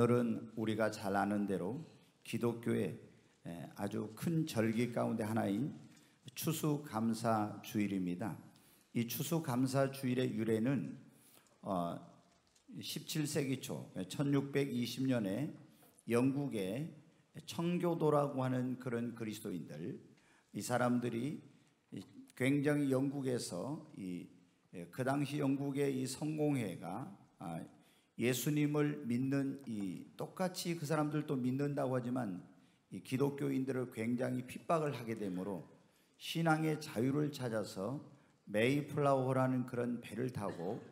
오늘은 우리가 잘 아는 대로 기독교의 아주 큰 절기 가운데 하나인 추수감사주일입니다. 이 추수감사주일의 유래는 17세기 초 1620년에 영국의 청교도라고 하는 그런 그리스도인들, 이 사람들이 굉장히 영국에서 그 당시 영국의 이 성공회가 예수님을 믿는 똑같이 그 사람들도 믿는다고 하지만 이 기독교인들을 굉장히 핍박을 하게 되므로 신앙의 자유를 찾아서 메이플라워라는 그런 배를 타고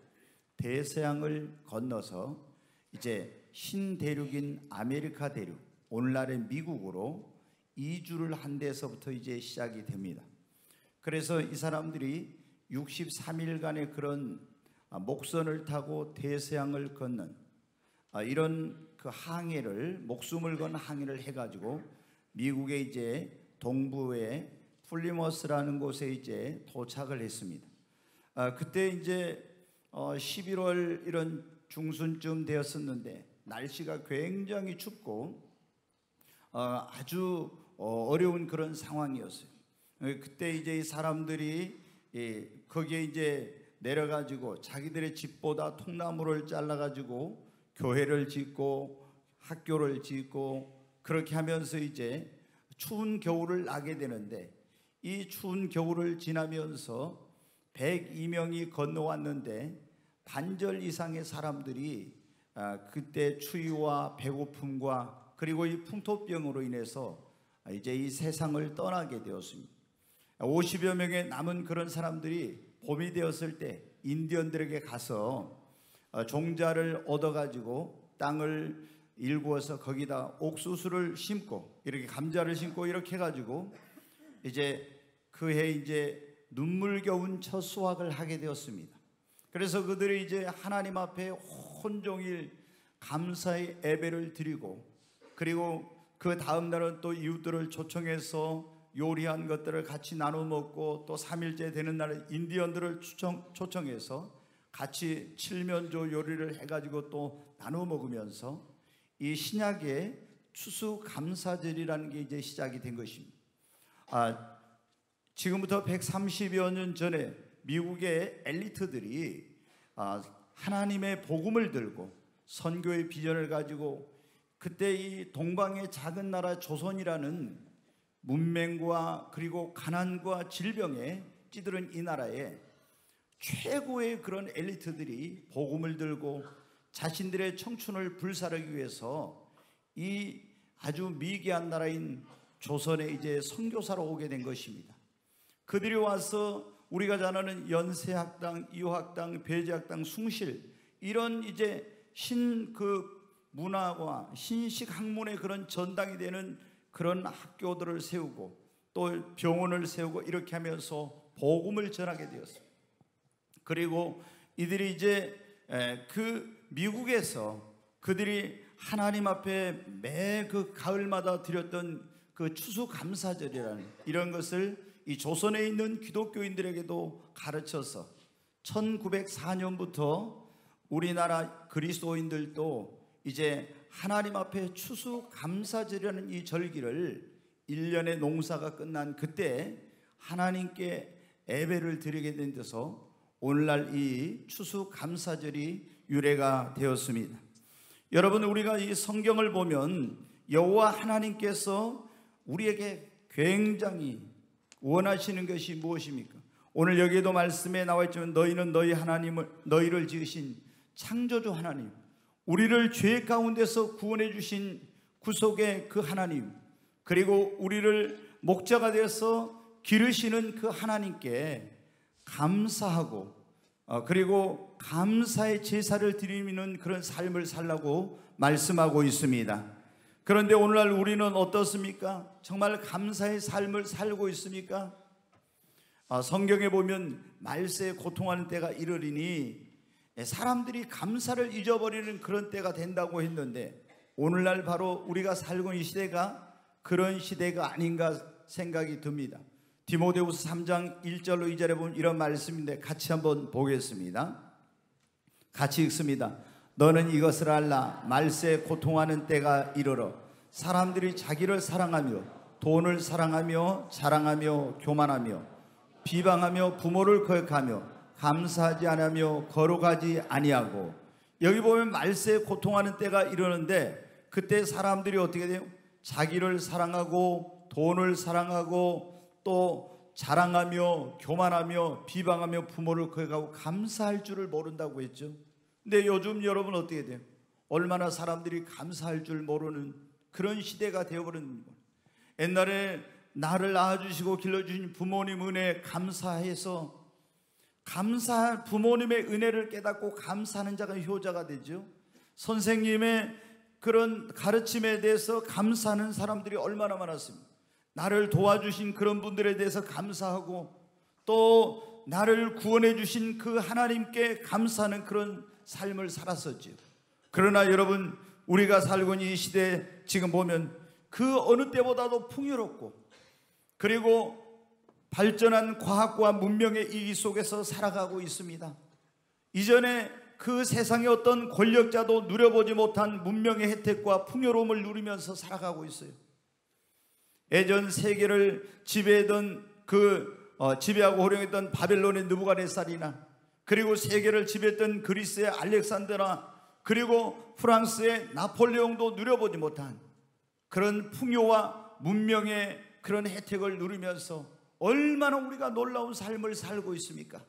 대서양을 건너서 이제 신대륙인 아메리카 대륙, 오늘날의 미국으로 이주를 한 데서부터 이제 시작이 됩니다. 그래서 이 사람들이 63일간의 그런 목선을 타고 대서양을 걷는 이런 그 항해를, 목숨을 건 항해를 해가지고 미국의 이제 동부의 플리머스라는 곳에 이제 도착을 했습니다. 그때 이제 11월 이런 중순쯤 되었었는데 날씨가 굉장히 춥고 아주 어려운 그런 상황이었어요. 그때 이제 이 사람들이 거기에 이제 내려가지고 자기들의 집보다 통나무를 잘라가지고 교회를 짓고 학교를 짓고 그렇게 하면서 이제 추운 겨울을 나게 되는데, 이 추운 겨울을 지나면서 102명이 건너왔는데 반절 이상의 사람들이 그때 추위와 배고픔과 그리고 이 풍토병으로 인해서 이제 이 세상을 떠나게 되었습니다. 50여 명의 남은 그런 사람들이 봄이 되었을 때 인디언들에게 가서 종자를 얻어가지고 땅을 일구어서 거기다 옥수수를 심고 이렇게 감자를 심고 이렇게 해가지고 이제 그해 이제 눈물겨운 첫 수확을 하게 되었습니다. 그래서 그들이 이제 하나님 앞에 온종일 감사의 예배를 드리고, 그리고 그 다음 날은 또 이웃들을 초청해서 요리한 것들을 같이 나눠 먹고, 또 3일째 되는 날에 인디언들을 초청해서 같이 칠면조 요리를 해가지고 또 나눠 먹으면서 이 신약의 추수감사절이라는 게 이제 시작이 된 것입니다. 지금부터 130여 년 전에 미국의 엘리트들이 하나님의 복음을 들고 선교의 비전을 가지고 그때 이 동방의 작은 나라 조선이라는 문맹과 그리고 가난과 질병에 찌들은 이 나라에 최고의 그런 엘리트들이 복음을 들고 자신들의 청춘을 불사르기 위해서 이 아주 미개한 나라인 조선에 이제 선교사로 오게 된 것입니다. 그들이 와서 우리가 잘 아는 연세학당, 이호학당, 배제학당, 숭실 이런 이제 문화와 신식 학문의 그런 전당이 되는 그런 학교들을 세우고 또 병원을 세우고 이렇게 하면서 복음을 전하게 되었습니다. 그리고 이들이 이제 그 미국에서 그들이 하나님 앞에 매 그 가을마다 드렸던 그 추수감사절이라는 이런 것을 이 조선에 있는 기독교인들에게도 가르쳐서 1904년부터 우리나라 그리스도인들도 이제 하나님 앞에 추수감사절이라는 이 절기를 1년의 농사가 끝난 그때 하나님께 예배를 드리게 된 데서 오늘날 이 추수감사절이 유래가 되었습니다. 여러분, 우리가 이 성경을 보면 여호와 하나님께서 우리에게 굉장히 원하시는 것이 무엇입니까? 오늘 여기에도 말씀에 나와 있지만 너희는 너희 하나님을, 너희를 지으신 창조주 하나님, 우리를 죄 가운데서 구원해 주신 구속의 그 하나님, 그리고 우리를 목자가 되어서 기르시는 그 하나님께 감사하고 그리고 감사의 제사를 드리는 그런 삶을 살라고 말씀하고 있습니다. 그런데 오늘날 우리는 어떻습니까? 정말 감사의 삶을 살고 있습니까? 성경에 보면 말세에 고통하는 때가 이르리니 사람들이 감사를 잊어버리는 그런 때가 된다고 했는데, 오늘날 바로 우리가 살고 있는 시대가 그런 시대가 아닌가 생각이 듭니다. 디모데후서 3장 1절로 2절에 보면 이런 말씀인데 같이 한번 보겠습니다. 같이 읽습니다. 너는 이것을 알라. 말세에 고통하는 때가 이르러 사람들이 자기를 사랑하며 돈을 사랑하며 자랑하며 교만하며 비방하며 부모를 거역하며 감사하지 않으며 거룩하지 아니하고. 여기 보면 말세에 고통하는 때가 이르는데 그때 사람들이 어떻게 돼요? 자기를 사랑하고 돈을 사랑하고 또 자랑하며 교만하며 비방하며 부모를 거역하고 감사할 줄을 모른다고 했죠. 근데 요즘 여러분 어떻게 돼요? 얼마나 사람들이 감사할 줄 모르는 그런 시대가 되어버린 거예요. 옛날에 나를 낳아주시고 길러주신 부모님 은혜에 감사해서 부모님의 은혜를 깨닫고 감사하는 자가 효자가 되죠. 선생님의 그런 가르침에 대해서 감사하는 사람들이 얼마나 많았습니까? 나를 도와주신 그런 분들에 대해서 감사하고 또 나를 구원해 주신 그 하나님께 감사하는 그런 삶을 살았었죠. 그러나 여러분, 우리가 살고 있는 이 시대에 지금 보면 그 어느 때보다도 풍요롭고 그리고 발전한 과학과 문명의 이기 속에서 살아가고 있습니다. 이전에 그 세상의 어떤 권력자도 누려보지 못한 문명의 혜택과 풍요로움을 누리면서 살아가고 있어요. 예전 세계를 지배하던 지배하고 호령했던 바벨론의 느부갓네살이나 그리고 세계를 지배했던 그리스의 알렉산더나 그리고 프랑스의 나폴레옹도 누려보지 못한 그런 풍요와 문명의 그런 혜택을 누리면서 얼마나 우리가 놀라운 삶을 살고 있습니까?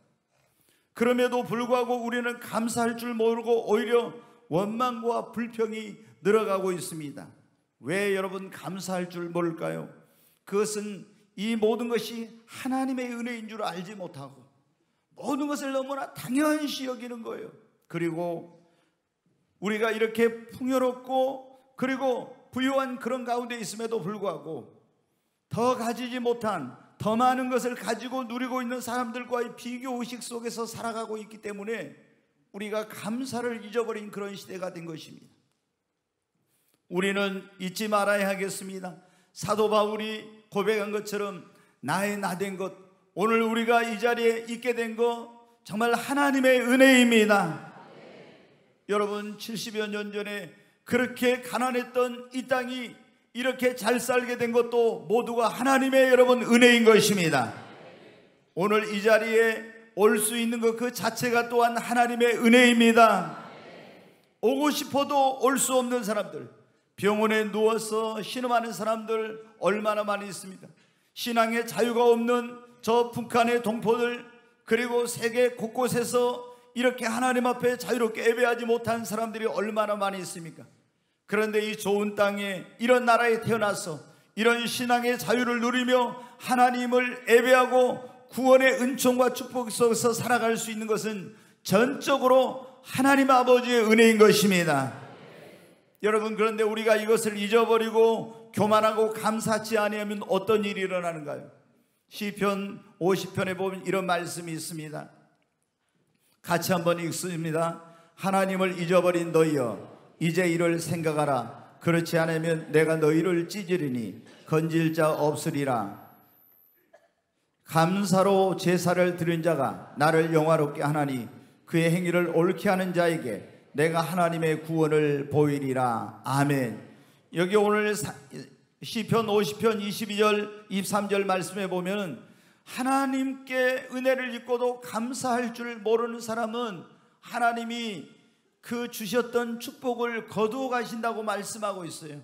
그럼에도 불구하고 우리는 감사할 줄 모르고 오히려 원망과 불평이 늘어가고 있습니다. 왜 여러분 감사할 줄 모를까요? 그것은 이 모든 것이 하나님의 은혜인 줄 알지 못하고 모든 것을 너무나 당연시 여기는 거예요. 그리고 우리가 이렇게 풍요롭고 그리고 부유한 그런 가운데 있음에도 불구하고 더 가지지 못한 더 많은 것을 가지고 누리고 있는 사람들과의 비교의식 속에서 살아가고 있기 때문에 우리가 감사를 잊어버린 그런 시대가 된 것입니다. 우리는 잊지 말아야 하겠습니다. 사도 바울이 고백한 것처럼 나의 나된 것, 오늘 우리가 이 자리에 있게 된 것 정말 하나님의 은혜입니다. 여러분 70여 년 전에 그렇게 가난했던 이 땅이 이렇게 잘 살게 된 것도 모두가 하나님의 여러분 은혜인 것입니다. 오늘 이 자리에 올 수 있는 것 그 자체가 또한 하나님의 은혜입니다. 오고 싶어도 올 수 없는 사람들, 병원에 누워서 신음하는 사람들 얼마나 많이 있습니까? 신앙의 자유가 없는 저 북한의 동포들, 그리고 세계 곳곳에서 이렇게 하나님 앞에 자유롭게 예배하지 못한 사람들이 얼마나 많이 있습니까? 그런데 이 좋은 땅에 이런 나라에 태어나서 이런 신앙의 자유를 누리며 하나님을 예배하고 구원의 은총과 축복 속에서 살아갈 수 있는 것은 전적으로 하나님 아버지의 은혜인 것입니다. 여러분, 그런데 우리가 이것을 잊어버리고 교만하고 감사치 아니하면 어떤 일이 일어나는가요? 시편 50편에 보면 이런 말씀이 있습니다. 같이 한번 읽습니다. 하나님을 잊어버린 너희여, 이제 이를 생각하라. 그렇지 않으면 내가 너희를 찢으리니 건질 자 없으리라. 감사로 제사를 드린 자가 나를 영화롭게 하나니 그의 행위를 옳게 하는 자에게 내가 하나님의 구원을 보이리라. 아멘. 여기 오늘 시편 50편 22절 23절 말씀에 보면 하나님께 은혜를 입고도 감사할 줄 모르는 사람은 하나님이 그 주셨던 축복을 거두어 가신다고 말씀하고 있어요.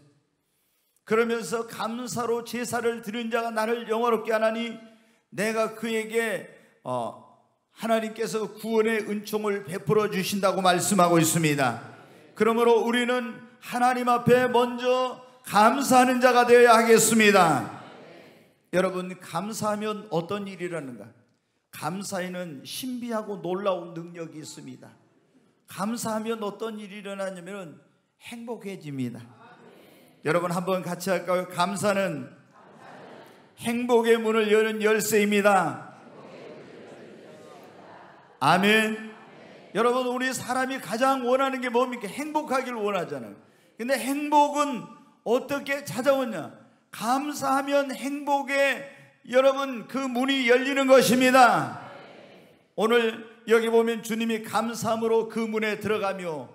그러면서 감사로 제사를 드린 자가 나를 영화롭게 하나니 내가 그에게 하나님께서 구원의 은총을 베풀어 주신다고 말씀하고 있습니다. 그러므로 우리는 하나님 앞에 먼저 감사하는 자가 되어야 하겠습니다. 여러분, 감사하면 어떤 일이 일어나는가? 감사에는 신비하고 놀라운 능력이 있습니다. 감사하면 어떤 일이 일어나냐면 행복해집니다. 여러분 한번 같이 할까요? 감사는 행복의 문을 여는 열쇠입니다. 아멘. 여러분, 우리 사람이 가장 원하는 게 뭡니까? 행복하기를 원하잖아요. 근데 행복은 어떻게 찾아오냐? 감사하면 행복의 여러분 그 문이 열리는 것입니다. 오늘 여기 보면 주님이 감사함으로 그 문에 들어가며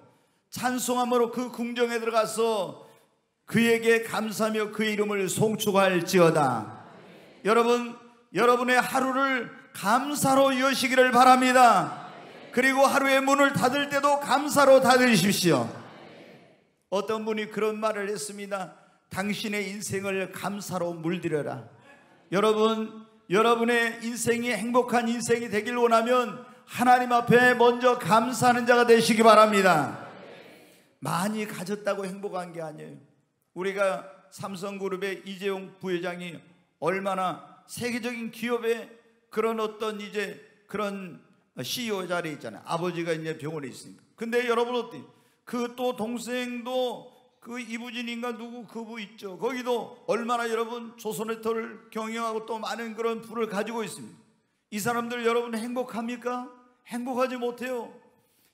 찬송함으로 그 궁정에 들어가서 그에게 감사하며 그의 이름을 송축할지어다. 여러분, 여러분의 하루를 감사로 여시기를 바랍니다. 그리고 하루의 문을 닫을 때도 감사로 닫으십시오. 어떤 분이 그런 말을 했습니다. 당신의 인생을 감사로 물들여라. 여러분, 여러분의 인생이 행복한 인생이 되길 원하면 하나님 앞에 먼저 감사하는 자가 되시기 바랍니다. 많이 가졌다고 행복한 게 아니에요. 우리가 삼성그룹의 이재용 부회장이 얼마나 세계적인 기업의 그런 어떤 이제 그런 CEO 자리에 있잖아요. 아버지가 이제 병원에 있으니까. 근데 여러분 어때요? 그 또 동생도 그 이부진인가 누구 그분 있죠. 거기도 얼마나 여러분 조선해터를 경영하고 또 많은 그런 부를 가지고 있습니다. 이 사람들 여러분 행복합니까? 행복하지 못해요.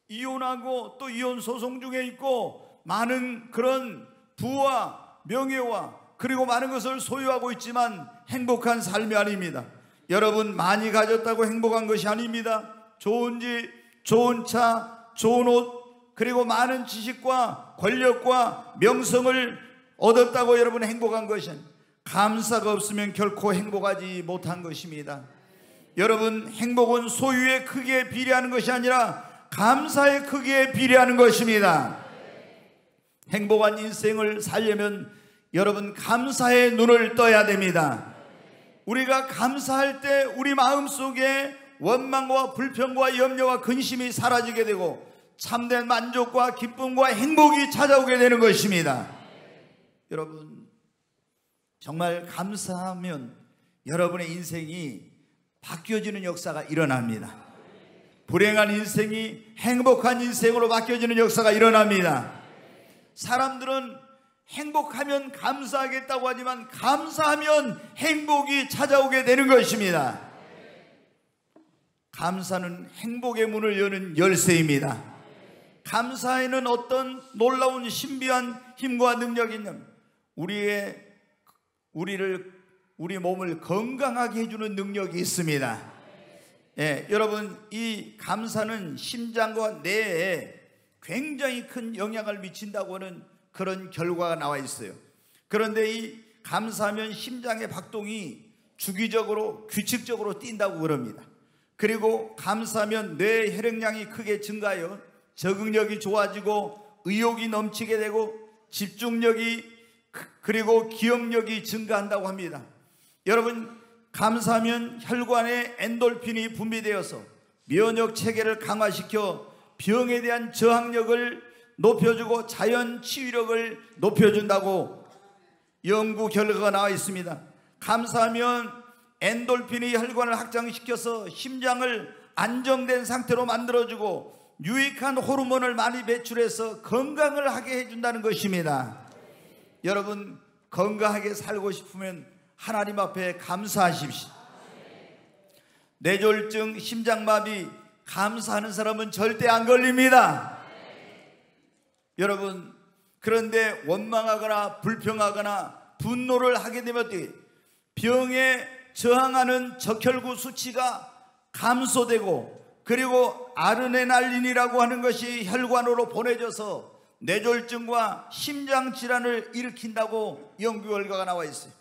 이혼하고 또 이혼 소송 중에 있고 많은 그런 부와 명예와 그리고 많은 것을 소유하고 있지만 행복한 삶이 아닙니다. 여러분, 많이 가졌다고 행복한 것이 아닙니다. 좋은 집, 좋은 차, 좋은 옷, 그리고 많은 지식과 권력과 명성을 얻었다고 여러분 행복한 것은 감사가 없으면 결코 행복하지 못한 것입니다. 여러분, 행복은 소유의 크기에 비례하는 것이 아니라 감사의 크기에 비례하는 것입니다. 행복한 인생을 살려면 여러분 감사의 눈을 떠야 됩니다. 우리가 감사할 때 우리 마음속에 원망과 불평과 염려와 근심이 사라지게 되고 참된 만족과 기쁨과 행복이 찾아오게 되는 것입니다. 여러분, 정말 감사하면 여러분의 인생이 바뀌어지는 역사가 일어납니다. 불행한 인생이 행복한 인생으로 바뀌어지는 역사가 일어납니다. 사람들은 행복하면 감사하겠다고 하지만 감사하면 행복이 찾아오게 되는 것입니다. 감사는 행복의 문을 여는 열쇠입니다. 감사에는 어떤 놀라운 신비한 힘과 능력이 있는 우리 몸을 건강하게 해주는 능력이 있습니다. 여러분, 이 감사는 심장과 뇌에 굉장히 큰 영향을 미친다고 하는 그런 결과가 나와 있어요. 그런데 이 감사하면 심장의 박동이 주기적으로 규칙적으로 뛴다고 그럽니다. 그리고 감사하면 뇌 혈액량이 크게 증가하여 적응력이 좋아지고 의욕이 넘치게 되고 집중력이 그리고 기억력이 증가한다고 합니다. 여러분, 감사하면 혈관에 엔돌핀이 분비되어서 면역 체계를 강화시켜 병에 대한 저항력을 높여주고 자연 치유력을 높여준다고 연구 결과가 나와 있습니다. 감사하면 엔돌핀이 혈관을 확장시켜서 심장을 안정된 상태로 만들어주고 유익한 호르몬을 많이 배출해서 건강을 하게 해준다는 것입니다. 여러분, 건강하게 살고 싶으면 하나님 앞에 감사하십시오. 뇌졸중, 심장마비 감사하는 사람은 절대 안 걸립니다. 여러분, 그런데 원망하거나 불평하거나 분노를 하게 되면 병에 저항하는 적혈구 수치가 감소되고 그리고 아드레날린이라고 하는 것이 혈관으로 보내져서 뇌졸중과 심장질환을 일으킨다고 연구 결과가 나와 있어요.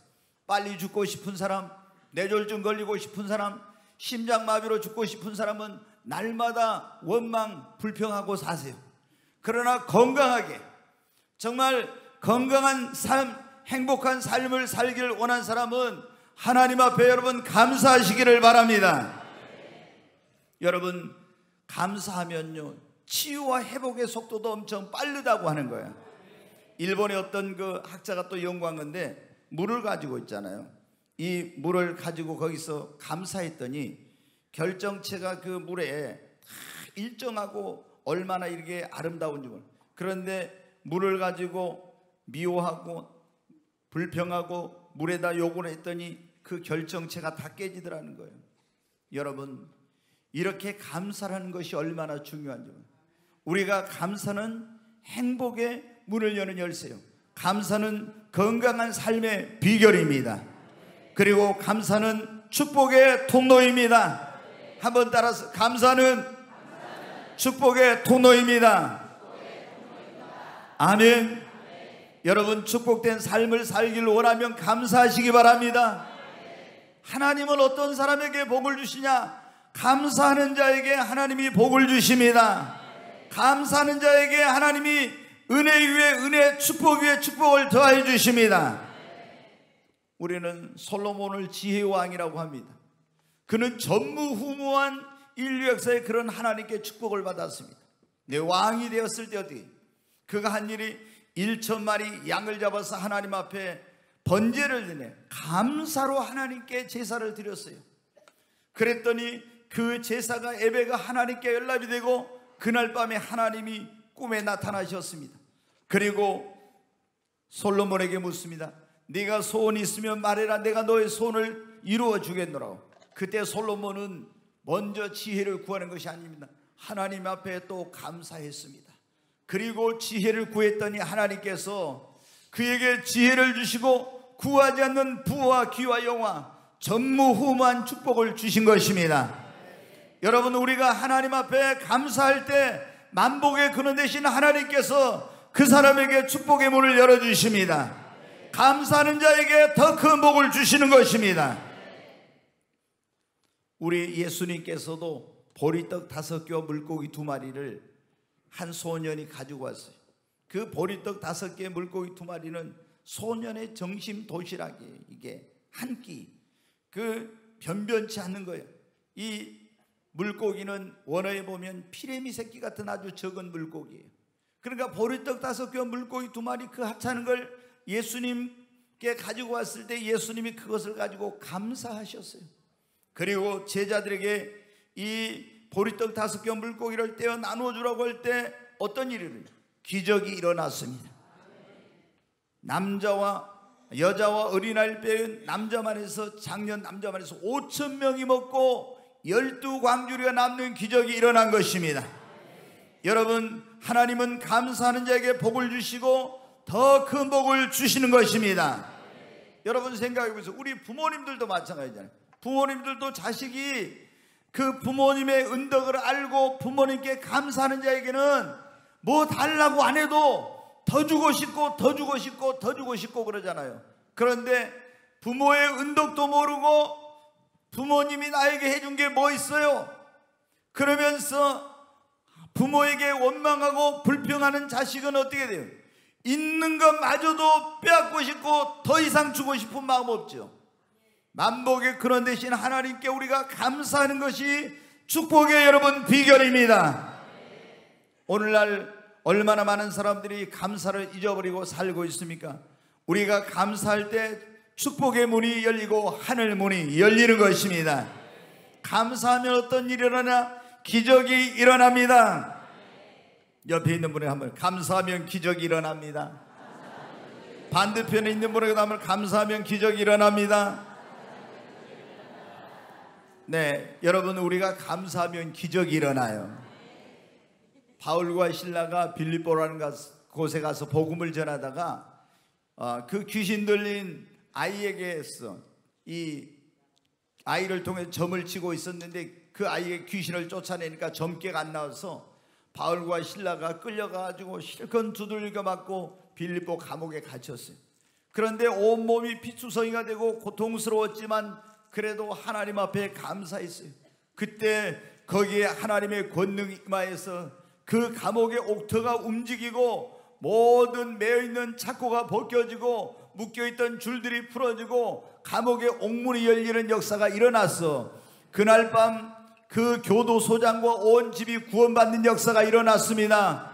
빨리 죽고 싶은 사람, 뇌졸중 걸리고 싶은 사람, 심장마비로 죽고 싶은 사람은 날마다 원망, 불평하고 사세요. 그러나 건강하게, 정말 건강한 삶, 행복한 삶을 살기를 원한 사람은 하나님 앞에 여러분 감사하시기를 바랍니다. 여러분, 감사하면요 치유와 회복의 속도도 엄청 빠르다고 하는 거예요. 일본의 어떤 그 학자가 또 연구한 건데 물을 가지고 있잖아요. 이 물을 가지고 거기서 감사했더니 결정체가 그 물에 일정하고 얼마나 이렇게 아름다운지 몰라요. 그런데 물을 가지고 미워하고 불평하고 물에다 욕을 했더니 그 결정체가 다 깨지더라는 거예요. 여러분, 이렇게 감사라는 것이 얼마나 중요한지, 우리가 감사는 행복의 문을 여는 열쇠요. 감사는 건강한 삶의 비결입니다. 그리고 감사는 축복의 통로입니다. 한번 따라서 감사는 축복의 통로입니다. 아멘. 여러분 축복된 삶을 살기를 원하면 감사하시기 바랍니다. 하나님은 어떤 사람에게 복을 주시냐? 감사하는 자에게 하나님이 복을 주십니다. 감사하는 자에게 하나님이 은혜 위에 은혜, 축복 위에 축복을 더하여 주십니다. 우리는 솔로몬을 지혜의 왕이라고 합니다. 그는 전무후무한 인류 역사에 그런 하나님께 축복을 받았습니다. 내 왕이 되었을 때 어떻게? 그가 한 일이 1,000마리 양을 잡아서 하나님 앞에 번제를 드네 감사로 하나님께 제사를 드렸어요. 그랬더니 그 제사가 예배가 하나님께 연락이 되고 그날 밤에 하나님이 꿈에 나타나셨습니다. 그리고 솔로몬에게 묻습니다. 네가 소원이 있으면 말해라. 내가 너의 소원을 이루어 주겠노라고. 그때 솔로몬은 먼저 지혜를 구하는 것이 아닙니다. 하나님 앞에 또 감사했습니다. 그리고 지혜를 구했더니 하나님께서 그에게 지혜를 주시고 구하지 않는 부와 귀와 영화 전무후무한 축복을 주신 것입니다. 여러분, 우리가 하나님 앞에 감사할 때 만복의 근원 되신 하나님께서 그 사람에게 축복의 문을 열어주십니다. 감사하는 자에게 더 큰 복을 주시는 것입니다. 우리 예수님께서도 보리떡 5개와 물고기 2마리를 한 소년이 가지고 왔어요. 그 보리떡 5개 물고기 2마리는 소년의 정심 도시락이에요. 이게 한 끼, 변변치 않는 거예요. 이 물고기는 원어에 보면 피레미 새끼 같은 아주 적은 물고기예요. 그러니까 보리떡 5개와 물고기 2마리 그 합치는 걸 예수님께 가지고 왔을 때 예수님이 그것을 가지고 감사하셨어요. 그리고 제자들에게 이 보리떡 5개와 물고기를 떼어 나누어주라고 할 때 어떤 일이 기적이 일어났습니다. 남자와 여자와 어린아이를 빼온 남자만 해서 작년 남자만 해서 5,000명이 먹고 12광주리가 남는 기적이 일어난 것입니다. 여러분, 하나님은 감사하는 자에게 복을 주시고 더 큰 복을 주시는 것입니다. 여러분 생각해 보세요. 우리 부모님들도 마찬가지잖아요. 부모님들도 자식이 그 부모님의 은덕을 알고 부모님께 감사하는 자에게는 뭐 달라고 안 해도 더 주고 싶고 더 주고 싶고 더 주고 싶고 그러잖아요. 그런데 부모의 은덕도 모르고 부모님이 나에게 해준 게 뭐 있어요? 그러면서 부모에게 원망하고 불평하는 자식은 어떻게 돼요? 있는 것마저도 빼앗고 싶고 더 이상 주고 싶은 마음 없죠. 만복의 근원 되신 하나님께 우리가 감사하는 것이 축복의 여러분 비결입니다. 오늘날 얼마나 많은 사람들이 감사를 잊어버리고 살고 있습니까? 우리가 감사할 때 축복의 문이 열리고 하늘 문이 열리는 것입니다. 감사하면 어떤 일이 일어나냐? 기적이 일어납니다. 옆에 있는 분에게 한번 감사하면 기적이 일어납니다. 반대편에 있는 분에게 한번 감사하면 기적이 일어납니다. 네, 여러분, 우리가 감사하면 기적이 일어나요. 바울과 실라가 빌립보라는 곳에 가서 복음을 전하다가 그 귀신 들린 아이에게서 이 아이를 통해 점을 치고 있었는데 그 아이의 귀신을 쫓아내니까 점괘가 안 나와서 바울과 실라가 끌려가지고 실컷 두들겨 맞고 빌립보 감옥에 갇혔어요. 그런데 온몸이 피투성이가 되고 고통스러웠지만 그래도 하나님 앞에 감사했어요. 그때 거기에 하나님의 권능이 임하여서 그 감옥의 옥터가 움직이고 모든 매어있는 착고가 벗겨지고 묶여있던 줄들이 풀어지고 감옥의 옥문이 열리는 역사가 일어났어. 그날 밤 그 교도소장과 온 집이 구원받는 역사가 일어났습니다.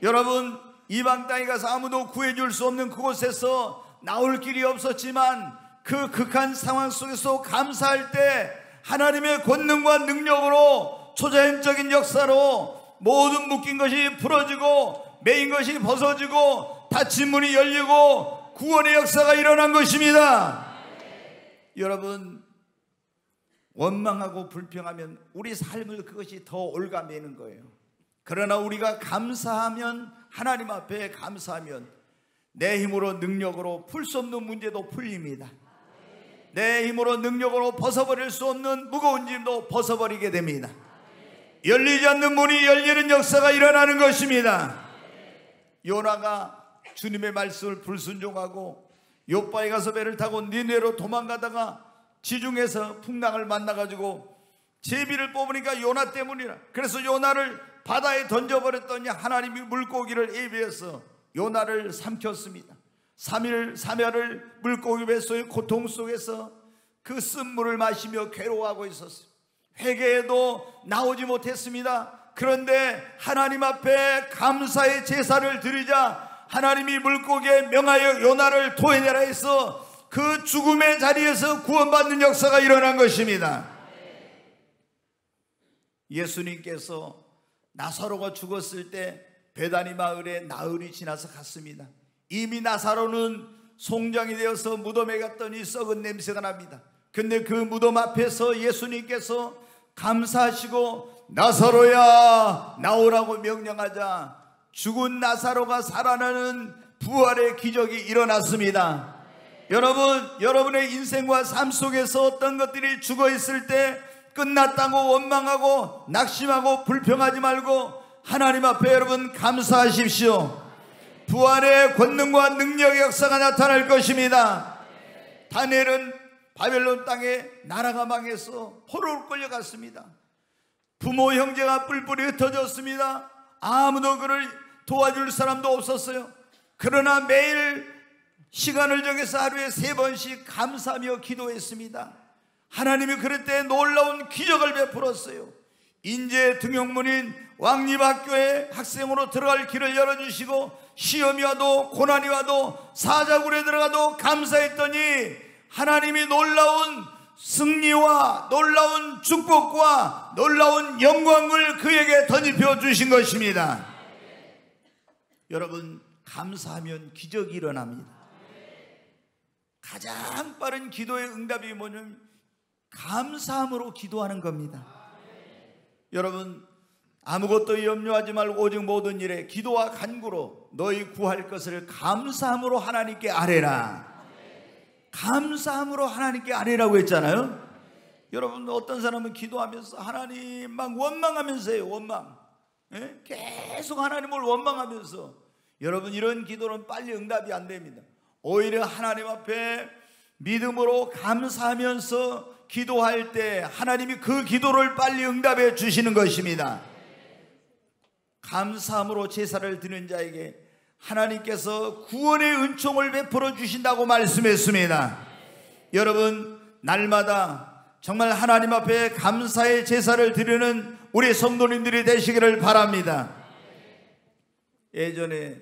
여러분, 이방 땅에 가서 아무도 구해줄 수 없는 그곳에서 나올 길이 없었지만 그 극한 상황 속에서 감사할 때 하나님의 권능과 능력으로 초자연적인 역사로 모든 묶인 것이 풀어지고 매인 것이 벗어지고 닫힌 문이 열리고 구원의 역사가 일어난 것입니다. 여러분, 원망하고 불평하면 우리 삶을 그것이 더 올가매는 거예요. 그러나 우리가 감사하면, 하나님 앞에 감사하면 내 힘으로 능력으로 풀 수 없는 문제도 풀립니다. 내 힘으로 능력으로 벗어버릴 수 없는 무거운 짐도 벗어버리게 됩니다. 열리지 않는 문이 열리는 역사가 일어나는 것입니다. 요나가 주님의 말씀을 불순종하고 요바에 가서 배를 타고 니네로 도망가다가 지중해에서 풍랑을 만나가지고 제비를 뽑으니까 요나 때문이라. 그래서 요나를 바다에 던져버렸더니 하나님이 물고기를 예비해서 요나를 삼켰습니다. 3일 3야를 물고기 뱃속의 고통 속에서 그 쓴물을 마시며 괴로워하고 있었어요. 회개해도 나오지 못했습니다. 그런데 하나님 앞에 감사의 제사를 드리자 하나님이 물고기에 명하여 요나를 토해내라 해서 그 죽음의 자리에서 구원받는 역사가 일어난 것입니다. 예수님께서 나사로가 죽었을 때 베다니 마을에 나흘이 지나서 갔습니다. 이미 나사로는 송장이 되어서 무덤에 갔더니 썩은 냄새가 납니다. 근데 그 무덤 앞에서 예수님께서 감사하시고 나사로야 나오라고 명령하자 죽은 나사로가 살아나는 부활의 기적이 일어났습니다. 여러분, 여러분의 인생과 삶 속에서 어떤 것들이 죽어 있을 때 끝났다고 원망하고 낙심하고 불평하지 말고 하나님 앞에 여러분 감사하십시오. 부활의 권능과 능력의 역사가 나타날 것입니다. 다니엘은 바벨론 땅에 나라가 망해서 포로로 끌려갔습니다. 부모 형제가 뿔뿔이 흩어졌습니다. 아무도 그를 도와줄 사람도 없었어요. 그러나 매일 시간을 정해서 하루에 3번씩 감사하며 기도했습니다. 하나님이 그럴 때 놀라운 기적을 베풀었어요. 인제 등용문인 왕립학교에 학생으로 들어갈 길을 열어주시고 시험이 와도 고난이 와도 사자굴에 들어가도 감사했더니 하나님이 놀라운 승리와 놀라운 축복과 놀라운 영광을 그에게 덧입혀 주신 것입니다. 여러분, 감사하면 기적이 일어납니다. 가장 빠른 기도의 응답이 뭐냐면 감사함으로 기도하는 겁니다. 여러분, 아무것도 염려하지 말고 오직 모든 일에 기도와 간구로 너희 구할 것을 감사함으로 하나님께 아뢰라. 감사함으로 하나님께 아뢰라고 했잖아요. 여러분, 어떤 사람은 기도하면서 하나님 막 원망하면서 해요. 원망. 계속 하나님을 원망하면서. 여러분, 이런 기도는 빨리 응답이 안 됩니다. 오히려 하나님 앞에 믿음으로 감사하면서 기도할 때 하나님이 그 기도를 빨리 응답해 주시는 것입니다. 감사함으로 제사를 드리는 자에게 하나님께서 구원의 은총을 베풀어 주신다고 말씀했습니다. 여러분, 날마다 정말 하나님 앞에 감사의 제사를 드리는 우리 성도님들이 되시기를 바랍니다. 예전에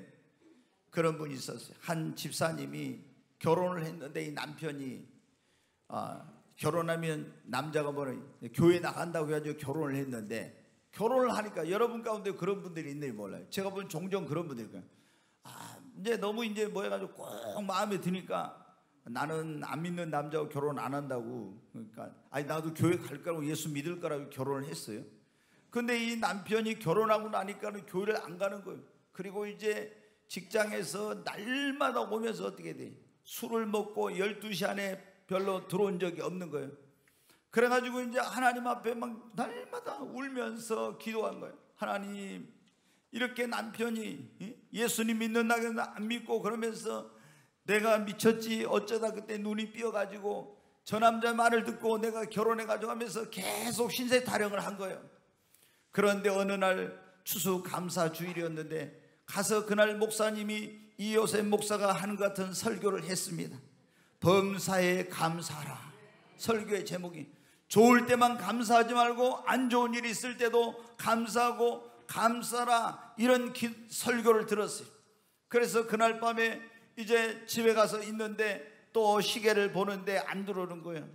그런 분이 있었어요. 한 집사님이 결혼을 했는데 이 남편이 결혼하면 남자가 교회 나간다고 해가지고 결혼을 했는데, 결혼을 하니까 여러분 가운데 그런 분들이 있는지 몰라요. 제가 보면 종종 그런 분들이 있어요. 이제 너무 이제 뭐 해가지고 꼭 마음에 드니까 나는 안 믿는 남자하고 결혼 안 한다고. 그러니까 나도 교회 갈 거라고 예수 믿을 거라고 결혼을 했어요. 근데 이 남편이 결혼하고 나니까는 교회를 안 가는 거예요. 그리고 이제 직장에서 날마다 오면서 어떻게 돼? 술을 먹고 12시 안에 별로 들어온 적이 없는 거예요. 그래가지고 이제 하나님 앞에 막 날마다 울면서 기도한 거예요. 하나님, 이렇게 남편이 예수님 믿는다고 해서 안 믿고 그러면서 내가 미쳤지 어쩌다 그때 눈이 삐어가지고 저 남자 말을 듣고 내가 결혼해가지고 하면서 계속 신세 타령을 한 거예요. 그런데 어느 날 추수감사 주일이었는데 가서 그날 목사님이 이요셉 목사가 하는 것 같은 설교를 했습니다. 범사에 감사하라. 설교의 제목이 좋을 때만 감사하지 말고 안 좋은 일이 있을 때도 감사하고 감사라, 이런 설교를 들었어요. 그래서 그날 밤에 이제 집에 가서 있는데 또 시계를 보는데 안 들어오는 거예요.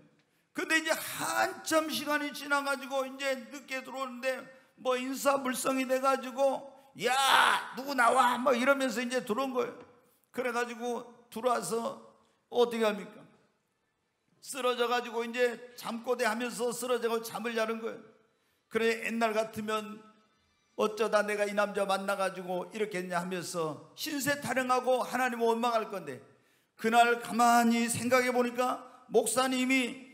근데 이제 한참 시간이 지나가지고 이제 늦게 들어오는데 뭐 인사불성이 돼가지고 야 누구 나와 뭐 이러면서 이제 들어온 거예요. 그래가지고 들어와서 어떻게 합니까? 쓰러져가지고 이제 잠꼬대 하면서 쓰러져가지고 잠을 자는 거예요. 그래 옛날 같으면 어쩌다 내가 이 남자 만나가지고 이렇게 했냐 하면서 신세 타령하고 하나님을 원망할 건데, 그날 가만히 생각해 보니까 목사님이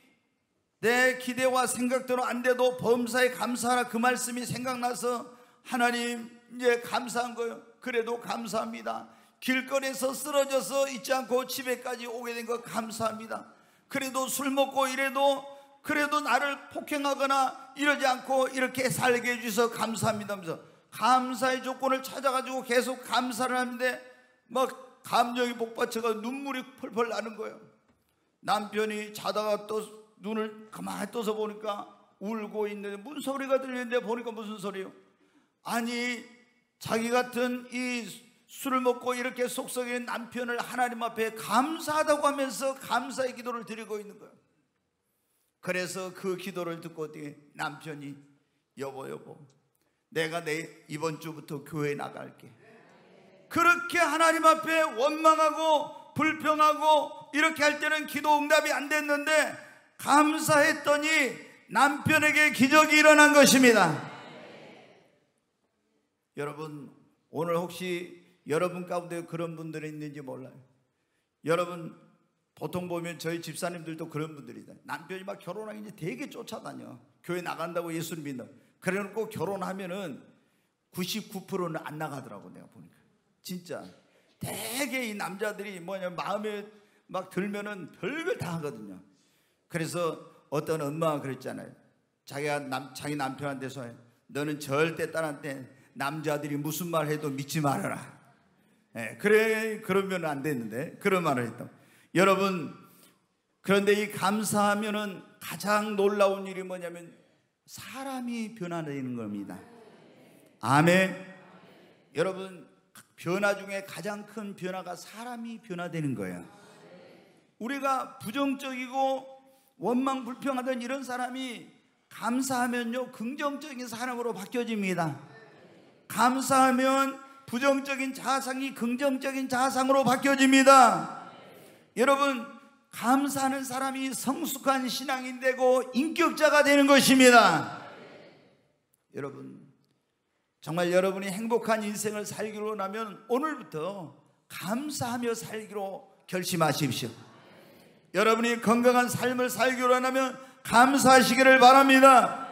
내 기대와 생각대로 안 돼도 범사에 감사하라 그 말씀이 생각나서 하나님 이제 감사한 거예요. 그래도 감사합니다. 길거리에서 쓰러져서 있지 않고 집에까지 오게 된 거 감사합니다. 그래도 술 먹고 이래도 그래도 나를 폭행하거나 이러지 않고 이렇게 살게 해주셔서 감사합니다 하면서 감사의 조건을 찾아가지고 계속 감사를 하는데 막 감정이 복받쳐가 눈물이 펄펄 나는 거예요. 남편이 자다가 또 눈을 가만히 떠서 보니까 울고 있는데 무슨 소리가 들리는데 보니까 무슨 소리요? 아니 자기 같은 이 술을 먹고 이렇게 속썩이는 남편을 하나님 앞에 감사하다고 하면서 감사의 기도를 드리고 있는 거예요. 그래서 그 기도를 듣고 남편이 여보 내가 이번 주부터 교회 나갈게. 그렇게 하나님 앞에 원망하고 불평하고 이렇게 할 때는 기도 응답이 안 됐는데 감사했더니 남편에게 기적이 일어난 것입니다. 여러분 오늘 혹시 여러분 가운데 그런 분들이 있는지 몰라요. 여러분 보통 보면 저희 집사님들도 그런 분들이다. 남편이 막 결혼하기 이제 되게 쫓아다녀. 교회 나간다고 예수를 믿는. 그래놓고 결혼하면은 99%는 안 나가더라고. 내가 보니까 진짜 되게 이 남자들이 마음에 막 들면은 별걸 다 하거든요. 그래서 어떤 엄마가 그랬잖아요. 자기 남편한테서 너는 절대 딸한테 남자들이 무슨 말 해도 믿지 말아라. 그래 그러면 안 되는데 그런 말을 했다. 여러분 그런데 이 감사하면은 가장 놀라운 일이 뭐냐면 사람이 변화되는 겁니다. 아멘. 여러분 변화 중에 가장 큰 변화가 사람이 변화되는 거예요. 우리가 부정적이고 원망 불평하던 이런 사람이 감사하면요 긍정적인 사람으로 바뀌어집니다. 감사하면 부정적인 자상이 긍정적인 자상으로 바뀌어집니다. 여러분 감사하는 사람이 성숙한 신앙인 되고 인격자가 되는 것입니다. 여러분 정말 여러분이 행복한 인생을 살기로 원하면 오늘부터 감사하며 살기로 결심하십시오. 여러분이 건강한 삶을 살기로 원하면 감사하시기를 바랍니다.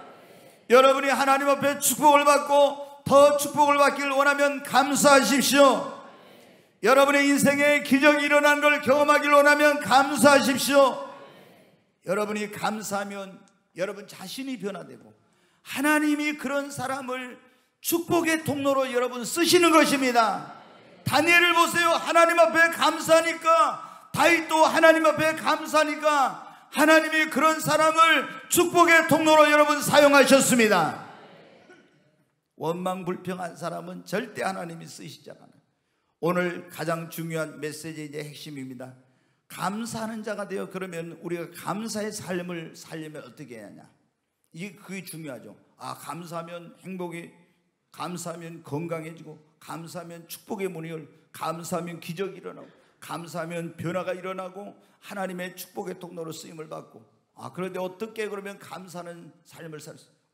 여러분이 하나님 앞에 축복을 받고 더 축복을 받기를 원하면 감사하십시오. 여러분의 인생에 기적이 일어난 걸 경험하기를 원하면 감사하십시오. 여러분이 감사하면 여러분 자신이 변화되고 하나님이 그런 사람을 축복의 통로로 여러분 쓰시는 것입니다. 다니엘을 보세요. 하나님 앞에 감사하니까 다윗도 하나님 앞에 감사하니까 하나님이 그런 사람을 축복의 통로로 여러분 사용하셨습니다. 원망 불평한 사람은 절대 하나님이 쓰시지 않아요. 오늘 가장 중요한 메시지의 이제 핵심입니다. 감사하는 자가 되어 그러면 우리가 감사의 삶을 살려면 어떻게 해야 하냐? 그게 중요하죠. 감사하면 행복이, 감사하면 건강해지고, 감사하면 축복의 문이 열리고, 감사하면 기적이 일어나고, 감사하면 변화가 일어나고 하나님의 축복의 통로로 쓰임을 받고. 그런데 어떻게 그러면 감사하는 삶을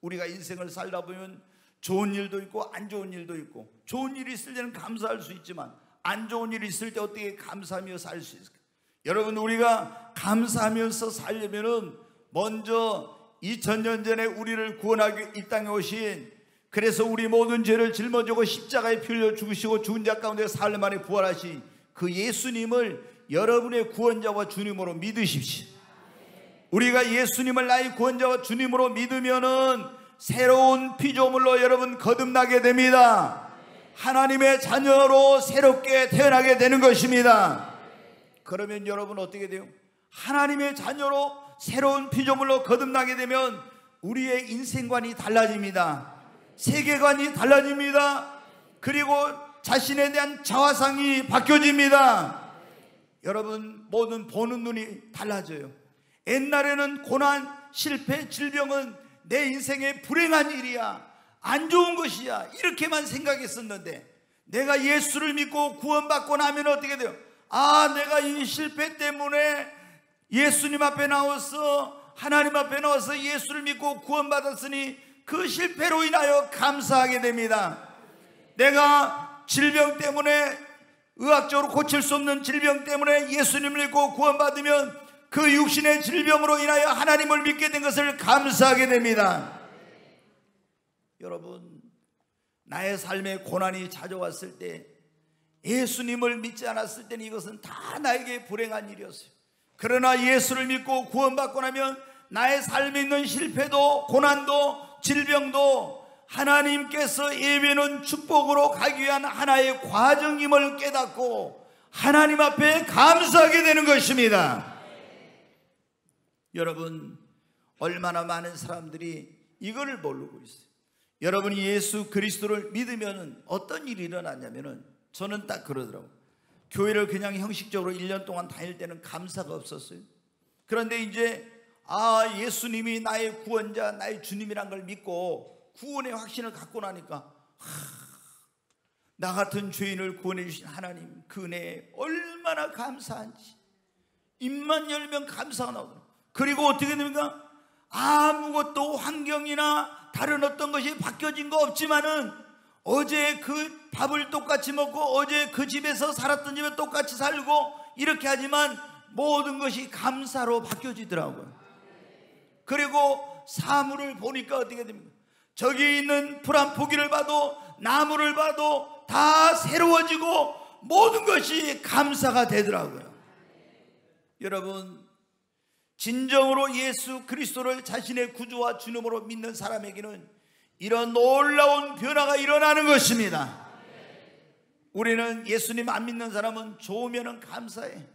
우리가 인생을 살다 보면 좋은 일도 있고 안 좋은 일도 있고, 좋은 일이 있을 때는 감사할 수 있지만 안 좋은 일이 있을 때 어떻게 감사하며 살 수 있을까? 여러분 우리가 감사하면서 살려면은 먼저 2000년 전에 우리를 구원하기 이 땅에 오신, 그래서 우리 모든 죄를 짊어지고 십자가에 피 흘려 죽으시고 죽은 자 가운데 사흘 만에 부활하신 그 예수님을 여러분의 구원자와 주님으로 믿으십시오. 우리가 예수님을 나의 구원자와 주님으로 믿으면은 새로운 피조물로 여러분 거듭나게 됩니다. 하나님의 자녀로 새롭게 태어나게 되는 것입니다. 그러면 여러분 어떻게 돼요? 하나님의 자녀로 새로운 피조물로 거듭나게 되면 우리의 인생관이 달라집니다. 세계관이 달라집니다. 그리고 자신에 대한 자화상이 바뀌어집니다. 여러분 모든 보는 눈이 달라져요. 옛날에는 고난, 실패, 질병은 내 인생의 불행한 일이야, 안 좋은 것이야, 이렇게만 생각했었는데 내가 예수를 믿고 구원받고 나면 어떻게 돼요? 내가 이 실패 때문에 예수님 앞에 나와서 하나님 앞에 나와서 예수를 믿고 구원받았으니 그 실패로 인하여 감사하게 됩니다. 내가 질병 때문에, 의학적으로 고칠 수 없는 질병 때문에 예수님을 믿고 구원받으면 그 육신의 질병으로 인하여 하나님을 믿게 된 것을 감사하게 됩니다. 여러분 나의 삶에 고난이 찾아왔을 때 예수님을 믿지 않았을 때는 이것은 다 나에게 불행한 일이었어요. 그러나 예수를 믿고 구원받고 나면 나의 삶에 있는 실패도 고난도 질병도 하나님께서 예비는 축복으로 가기 위한 하나의 과정임을 깨닫고 하나님 앞에 감사하게 되는 것입니다. 여러분, 얼마나 많은 사람들이 이거를 모르고 있어요. 여러분이 예수 그리스도를 믿으면 어떤 일이 일어나냐면은, 저는 딱 그러더라고요. 교회를 그냥 형식적으로 1년 동안 다닐 때는 감사가 없었어요. 그런데 이제 예수님이 나의 구원자, 나의 주님이란 걸 믿고 구원의 확신을 갖고 나니까 나 같은 죄인을 구원해 주신 하나님 그 은혜에 얼마나 감사한지 입만 열면 감사가 나오더라고요. 그리고 어떻게 됩니까? 아무것도 환경이나 다른 어떤 것이 바뀌어진 거 없지만은 어제 그 밥을 똑같이 먹고 어제 그 집에서 살았던 집에 똑같이 살고 이렇게 하지만 모든 것이 감사로 바뀌어지더라고요. 그리고 사물을 보니까 어떻게 됩니까? 저기 있는 풀 한 포기를 봐도 나무를 봐도 다 새로워지고 모든 것이 감사가 되더라고요. 여러분, 진정으로 예수 그리스도를 자신의 구주와 주님으로 믿는 사람에게는 이런 놀라운 변화가 일어나는 것입니다. 우리는 예수님 안 믿는 사람은 좋으면 감사해.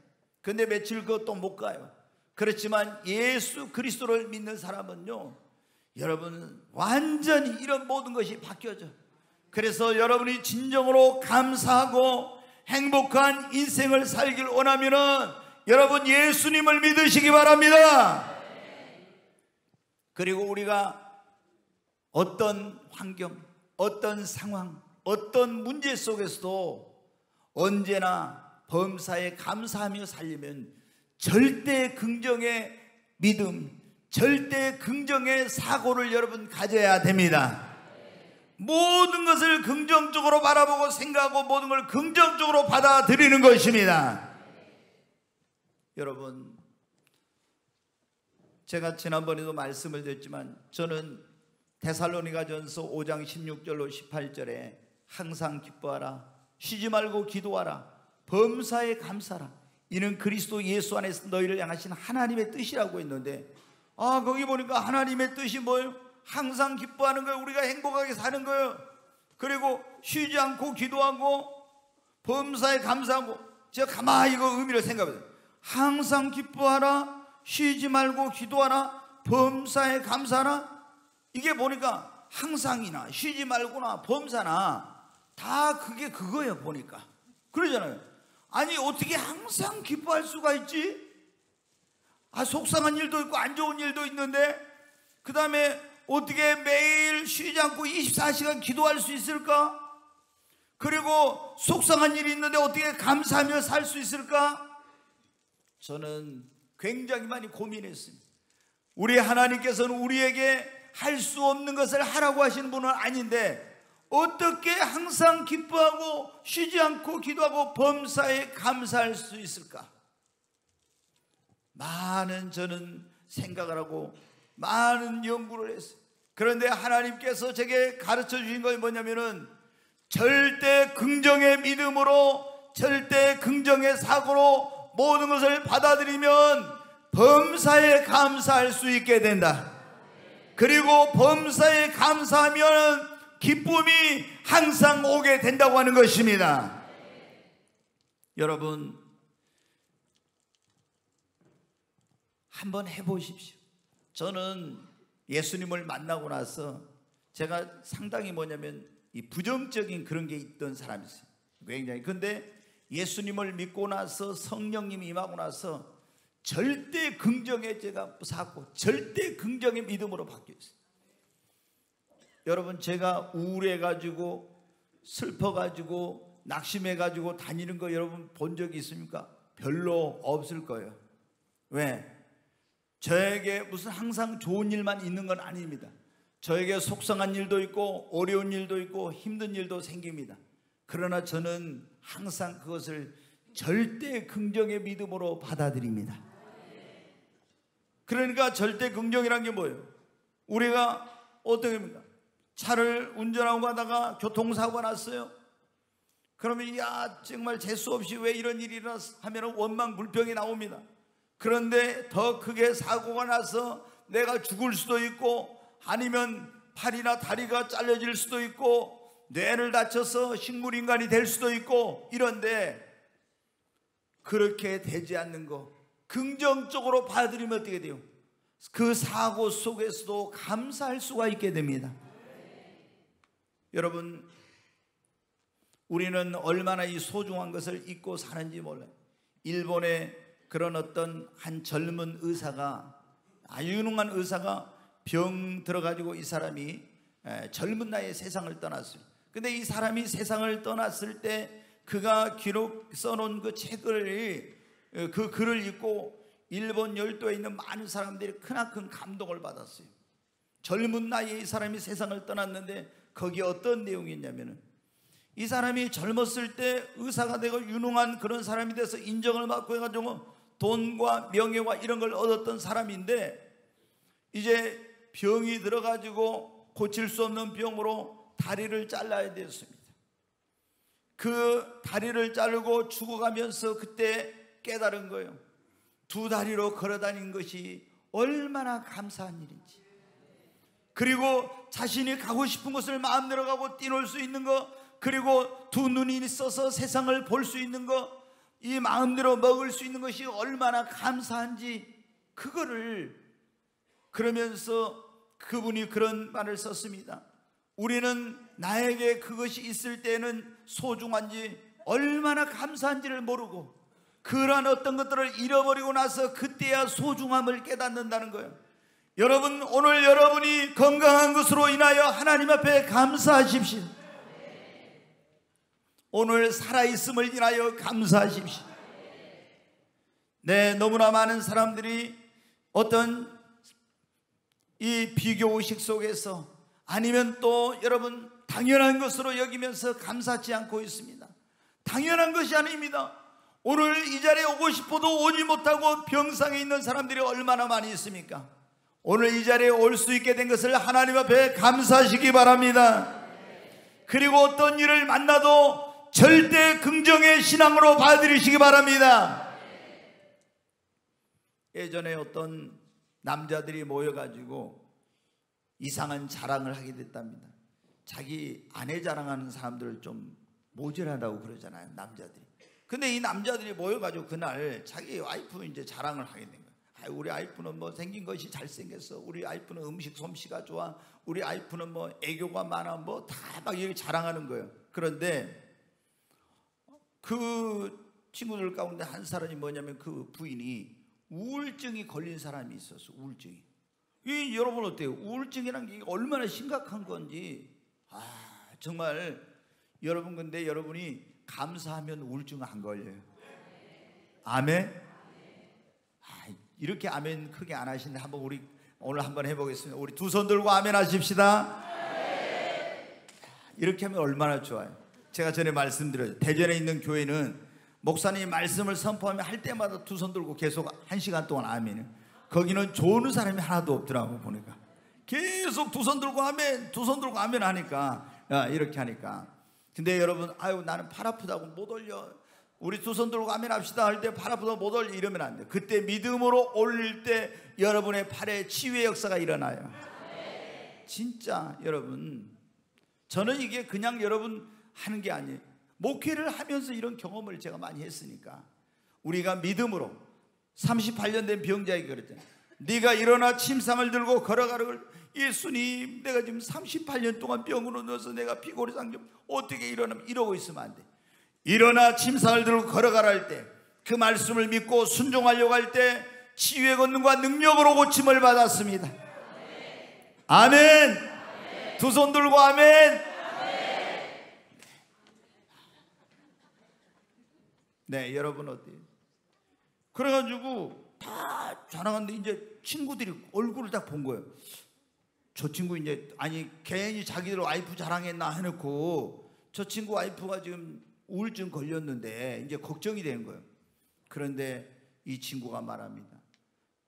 근데 며칠 그것도 못 가요. 그렇지만 예수 그리스도를 믿는 사람은요, 여러분 완전히 이런 모든 것이 바뀌어져. 그래서 여러분이 진정으로 감사하고 행복한 인생을 살길 원하면은 여러분 예수님을 믿으시기 바랍니다. 그리고 우리가 어떤 환경, 어떤 상황, 어떤 문제 속에서도 언제나 범사에 감사하며 살려면 절대 긍정의 믿음, 절대 긍정의 사고를 여러분 가져야 됩니다. 모든 것을 긍정적으로 바라보고 생각하고 모든 걸 긍정적으로 받아들이는 것입니다. 여러분, 제가 지난번에도 말씀을 드렸지만 저는 데살로니가전서 5장 16절로 18절에 항상 기뻐하라, 쉬지 말고 기도하라, 범사에 감사하라, 이는 그리스도 예수 안에서 너희를 향하신 하나님의 뜻이라고 했는데, 거기 보니까 하나님의 뜻이 뭐예요? 항상 기뻐하는 거예요. 우리가 행복하게 사는 거예요. 그리고 쉬지 않고 기도하고 범사에 감사하고. 제가 가만히 이거 의미를 생각해봐요. 항상 기뻐하라, 쉬지 말고 기도하라, 범사에 감사하라. 이게 보니까 항상이나 쉬지 말고나 범사나 다 그게 그거예요. 보니까 그러잖아요. 아니 어떻게 항상 기뻐할 수가 있지? 속상한 일도 있고 안 좋은 일도 있는데 그 다음에 어떻게 매일 쉬지 않고 24시간 기도할 수 있을까? 그리고 속상한 일이 있는데 어떻게 감사하며 살 수 있을까? 저는 굉장히 많이 고민했습니다. 우리 하나님께서는 우리에게 할 수 없는 것을 하라고 하시는 분은 아닌데 어떻게 항상 기뻐하고 쉬지 않고 기도하고 범사에 감사할 수 있을까? 많은 저는 생각을 하고 많은 연구를 했어요. 그런데 하나님께서 제게 가르쳐 주신 것이 뭐냐면은 절대 긍정의 믿음으로 절대 긍정의 사고로 모든 것을 받아들이면 범사에 감사할 수 있게 된다. 그리고 범사에 감사하면 기쁨이 항상 오게 된다고 하는 것입니다. 여러분 한번 해보십시오. 저는 예수님을 만나고 나서 제가 상당히 뭐냐면 이 부정적인 그런 게 있던 사람이었어요. 굉장히. 근데 예수님을 믿고 나서 성령님이 임하고 나서 절대 긍정의 제가 쌓고 절대 긍정의 믿음으로 바뀌었어요. 여러분 제가 우울해가지고 슬퍼가지고 낙심해가지고 다니는 거 여러분 본 적이 있습니까? 별로 없을 거예요. 왜? 저에게 무슨 항상 좋은 일만 있는 건 아닙니다. 저에게 속상한 일도 있고 어려운 일도 있고 힘든 일도 생깁니다. 그러나 저는 항상 그것을 절대 긍정의 믿음으로 받아들입니다. 그러니까 절대 긍정이란 게 뭐예요? 우리가 어떻게 합니까? 차를 운전하고 가다가 교통사고가 났어요. 그러면 야 정말 재수 없이 왜 이런 일이 일어났어 하면 원망불평이 나옵니다. 그런데 더 크게 사고가 나서 내가 죽을 수도 있고 아니면 팔이나 다리가 잘려질 수도 있고 뇌를 다쳐서 식물인간이 될 수도 있고 이런데 그렇게 되지 않는 거 긍정적으로 받아들이면 어떻게 돼요? 그 사고 속에서도 감사할 수가 있게 됩니다. 여러분, 우리는 얼마나 이 소중한 것을 잊고 사는지 몰라요. 일본의 그런 어떤 한 젊은 의사가, 아주 유능한 의사가 병 들어가지고 이 사람이 젊은 나이에 세상을 떠났어요. 근데 이 사람이 세상을 떠났을 때 그가 기록 써놓은 그 책을, 그 글을 읽고 일본 열도에 있는 많은 사람들이 크나큰 감동을 받았어요. 젊은 나이에 이 사람이 세상을 떠났는데 거기에 어떤 내용이 있냐면은 이 사람이 젊었을 때 의사가 되고 유능한 그런 사람이 돼서 인정을 받고 해가지고 돈과 명예와 이런 걸 얻었던 사람인데 이제 병이 들어가지고 고칠 수 없는 병으로 다리를 잘라야 되었습니다. 그 다리를 자르고 죽어가면서 그때 깨달은 거예요. 두 다리로 걸어다니는 것이 얼마나 감사한 일인지, 그리고 자신이 가고 싶은 곳을 마음대로 가고 뛰놀 수 있는 것, 그리고 두 눈이 있어서 세상을 볼 수 있는 것, 이 마음대로 먹을 수 있는 것이 얼마나 감사한지, 그거를 그러면서 그분이 그런 말을 썼습니다. 우리는 나에게 그것이 있을 때는 소중한지 얼마나 감사한지를 모르고 그러한 어떤 것들을 잃어버리고 나서 그때야 소중함을 깨닫는다는 거예요. 여러분, 오늘 여러분이 건강한 것으로 인하여 하나님 앞에 감사하십시오. 오늘 살아있음을 인하여 감사하십시오. 네, 너무나 많은 사람들이 어떤 이 비교의식 속에서 아니면 또 여러분 당연한 것으로 여기면서 감사치 않고 있습니다. 당연한 것이 아닙니다. 오늘 이 자리에 오고 싶어도 오지 못하고 병상에 있는 사람들이 얼마나 많이 있습니까? 오늘 이 자리에 올 수 있게 된 것을 하나님 앞에 감사하시기 바랍니다. 그리고 어떤 일을 만나도 절대 긍정의 신앙으로 받아들이시기 바랍니다. 예전에 어떤 남자들이 모여가지고 이상한 자랑을 하게 됐답니다. 자기 아내 자랑하는 사람들을 좀 모질하다고 그러잖아요, 남자들이. 근데 이 남자들이 모여가지고 그날 자기 와이프 이제 자랑을 하게 된 거예요. 우리 와이프는 뭐 생긴 것이 잘생겼어, 우리 와이프는 음식 솜씨가 좋아, 우리 와이프는 뭐 애교가 많아, 뭐 다 막 이렇게 자랑하는 거예요. 그런데 그 친구들 가운데 한 사람이 뭐냐면 그 부인이 우울증이 걸린 사람이 있었어. 우울증이. 이 여러분 어때요? 우울증이란 게 얼마나 심각한 건지. 정말 여러분, 근데 여러분이 감사하면 우울증 안 걸려요. 아멘. 이렇게 아멘 크게 안 하시는데 한번 우리 오늘 한번 해보겠습니다. 우리 두 손 들고 아멘 하십시다. 이렇게 하면 얼마나 좋아요. 제가 전에 말씀드렸죠. 대전에 있는 교회는 목사님이 말씀을 선포하면 할 때마다 두 손 들고 계속 1시간 동안 아멘을. 거기는 좋은 사람이 하나도 없더라고. 보니까 계속 두 손 들고 아멘, 두 손 들고 아멘 하니까, 이렇게 하니까. 근데 여러분, 아유 나는 팔 아프다고 못 올려, 우리 두 손 들고 아멘 합시다 할 때 팔 아프다고 못 올려 이러면 안 돼. 그때 믿음으로 올릴 때 여러분의 팔에 치유의 역사가 일어나요. 진짜 여러분, 저는 이게 그냥 여러분 하는 게 아니에요. 목회를 하면서 이런 경험을 제가 많이 했으니까. 우리가 믿음으로 38년 된 병자에게 그랬잖아요. 네가 일어나 침상을 들고 걸어가라고. 예수님, 내가 지금 38년 동안 병으로 누워서 내가 피골이 상점 어떻게 일어나면 이러고 있으면 안 돼. 일어나 침상을 들고 걸어가라 할 때, 그 말씀을 믿고 순종하려고 할 때 치유의 권능과 능력으로 고침을 받았습니다. 아멘. 두 손 들고 아멘. 네, 여러분 어때요? 그래가지고 다 자랑하는데 이제 친구들이 얼굴을 딱 본 거예요. 저 친구 이제, 아니 괜히 자기들 와이프 자랑했나 해놓고 저 친구 와이프가 지금 우울증 걸렸는데 이제 걱정이 되는 거예요. 그런데 이 친구가 말합니다.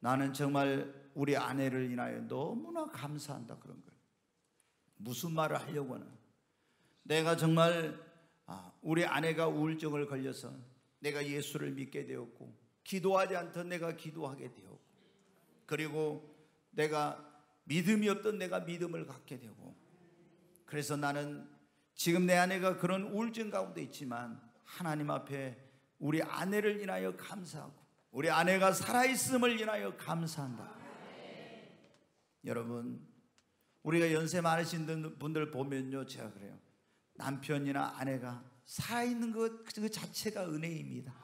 나는 정말 우리 아내를 인하여 너무나 감사한다 그런 거예요. 무슨 말을 하려고 하나? 내가 정말 우리 아내가 우울증을 걸려서 내가 예수를 믿게 되었고, 기도하지 않던 내가 기도하게 되었고, 그리고 내가 믿음이 없던 내가 믿음을 갖게 되고, 그래서 나는 지금 내 아내가 그런 우울증 가운데 있지만 하나님 앞에 우리 아내를 인하여 감사하고 우리 아내가 살아있음을 인하여 감사한다. 여러분, 우리가 연세 많으신 분들 보면요, 제가 그래요. 남편이나 아내가 살아있는 것 그 자체가 은혜입니다.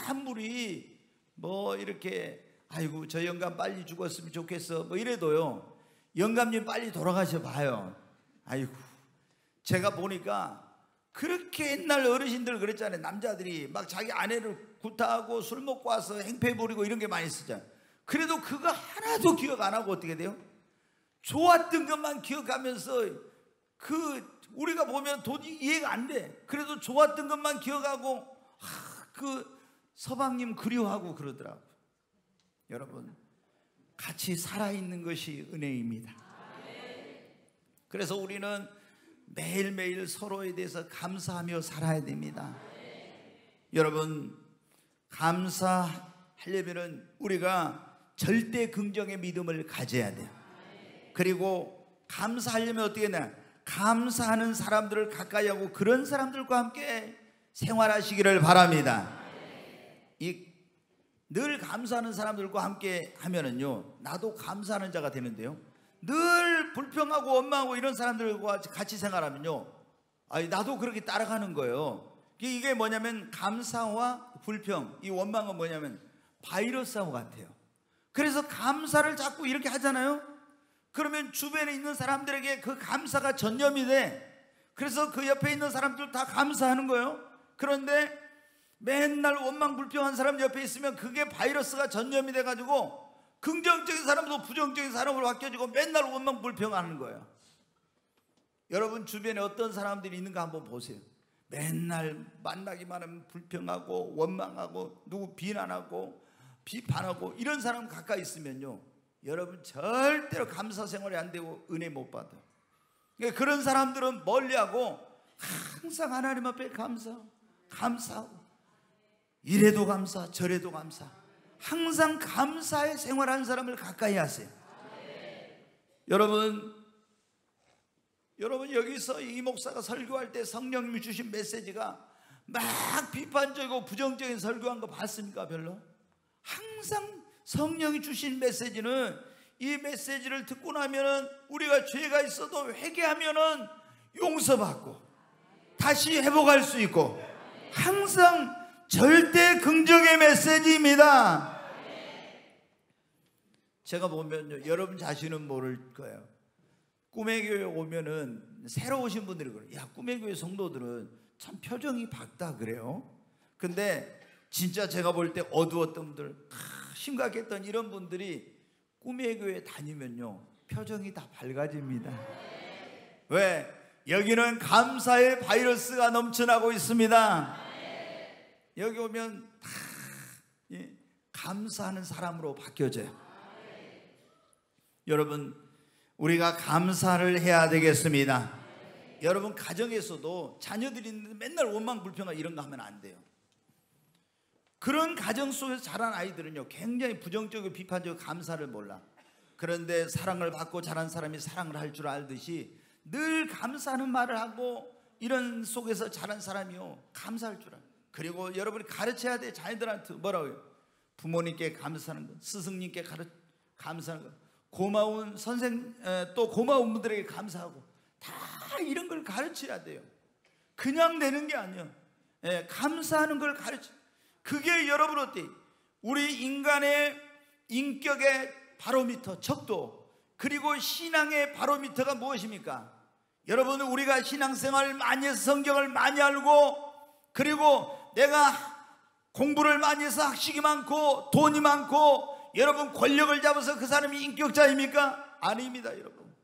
아무리 뭐 이렇게 아이고 저 영감 빨리 죽었으면 좋겠어 뭐 이래도요, 영감님 빨리 돌아가셔 봐요. 아이고, 제가 보니까 그렇게 옛날 어르신들 그랬잖아요. 남자들이 막 자기 아내를 구타하고 술 먹고 와서 행패 부리고 이런 게 많이 쓰잖아요. 그래도 그거 하나도 기억 안 하고 어떻게 돼요? 좋았던 것만 기억하면서, 우리가 보면 도저히 이해가 안 돼. 그래도 좋았던 것만 기억하고 그 서방님 그리워하고 그러더라고. 여러분, 같이 살아있는 것이 은혜입니다. 그래서 우리는 매일매일 서로에 대해서 감사하며 살아야 됩니다. 여러분, 감사하려면 우리가 절대 긍정의 믿음을 가져야 돼요. 그리고 감사하려면 어떻게 해야 되나? 감사하는 사람들을 가까이 하고 그런 사람들과 함께 생활하시기를 바랍니다. 늘 감사하는 사람들과 함께 하면은요, 나도 감사하는 자가 되는데요, 늘 불평하고 원망하고 이런 사람들과 같이 생활하면요, 나도 그렇게 따라가는 거예요. 이게 뭐냐면 감사와 불평, 이 원망은 뭐냐면 바이러스하고 같아요. 그래서 감사를 자꾸 이렇게 하잖아요. 그러면 주변에 있는 사람들에게 그 감사가 전염이 돼. 그래서 그 옆에 있는 사람들 다 감사하는 거예요. 그런데 맨날 원망 불평한 사람 옆에 있으면 그게 바이러스가 전염이 돼가지고 긍정적인 사람도 부정적인 사람으로 바뀌어지고 맨날 원망 불평하는 거예요. 여러분 주변에 어떤 사람들이 있는가 한번 보세요. 맨날 만나기만 하면 불평하고 원망하고 누구 비난하고 비판하고 이런 사람 가까이 있으면요, 여러분 절대로 감사 생활이 안 되고 은혜 못 받아요. 그러니까 그런 사람들은 멀리하고 항상 하나님 앞에 감사하고 이래도 감사 저래도 감사, 항상 감사의 생활하는 사람을 가까이 하세요. 여러분 여기서 이 목사가 설교할 때 성령님이 주신 메시지가 막 비판적이고 부정적인 설교한 거 봤습니까? 별로. 항상 성령이 주신 메시지는, 이 메시지를 듣고 나면은 우리가 죄가 있어도 회개하면은 용서받고 다시 회복할 수 있고, 항상 절대 긍정의 메시지입니다. 제가 보면요, 여러분 자신은 모를 거예요. 꿈의 교회 오면은 새로 오신 분들이 그래요. 야, 꿈의 교회 성도들은 참 표정이 밝다 그래요. 근데 진짜 제가 볼 때 어두웠던 분들, 심각했던 이런 분들이 꿈의 교회 다니면요, 표정이 다 밝아집니다. 왜? 여기는 감사의 바이러스가 넘쳐나고 있습니다. 여기 오면 다 감사하는 사람으로 바뀌어져요. 여러분, 우리가 감사를 해야 되겠습니다. 여러분 가정에서도 자녀들이 있는데 맨날 원망 불평하고 이런 거 하면 안 돼요. 그런 가정 속에서 자란 아이들은요, 굉장히 부정적이고 비판적이고 감사를 몰라. 그런데 사랑을 받고 자란 사람이 사랑을 할 줄 알듯이 늘 감사하는 말을 하고 이런 속에서 자란 사람이요, 감사할 줄 알아요. 그리고 여러분이 가르쳐야 돼. 자녀들한테 뭐라고요? 부모님께 감사하는 것, 스승님께 감사하는 것, 고마운 선생, 또 고마운 분들에게 감사하고, 다 이런 걸 가르쳐야 돼요. 그냥 내는 게 아니에요. 감사하는 걸 가르쳐. 그게 여러분 어때요? 우리 인간의 인격의 바로미터, 척도, 그리고 신앙의 바로미터가 무엇입니까? 여러분, 우리가 신앙생활을 많이 해서 성경을 많이 알고, 그리고 내가 공부를 많이 해서 학식이 많고 돈이 많고 여러분 권력을 잡아서 그 사람이 인격자입니까? 아닙니다. 여러분,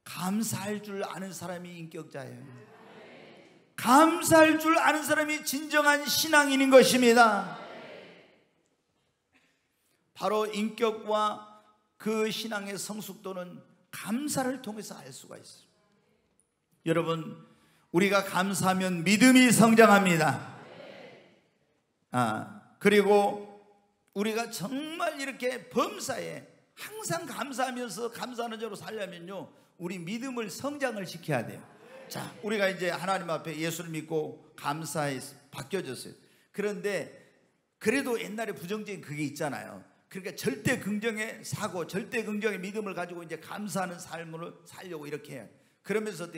감사할 줄 아는 사람이 인격자예요. 감사할 줄 아는 사람이 진정한 신앙인인 것입니다. 바로 인격과 그 신앙의 성숙도는 감사를 통해서 알 수가 있어요. 여러분, 우리가 감사하면 믿음이 성장합니다. 그리고 우리가 정말 이렇게 범사에 항상 감사하면서 감사하는 자로 살려면요, 우리 믿음을 성장을 시켜야 돼요. 자, 우리가 이제 하나님 앞에 예수를 믿고 감사에 바뀌어졌어요. 그런데 그래도 옛날에 부정적인 그게 있잖아요. 그러니까 절대 긍정의 사고, 절대 긍정의 믿음을 가지고 이제 감사하는 삶을 살려고 이렇게 해요. 그러면서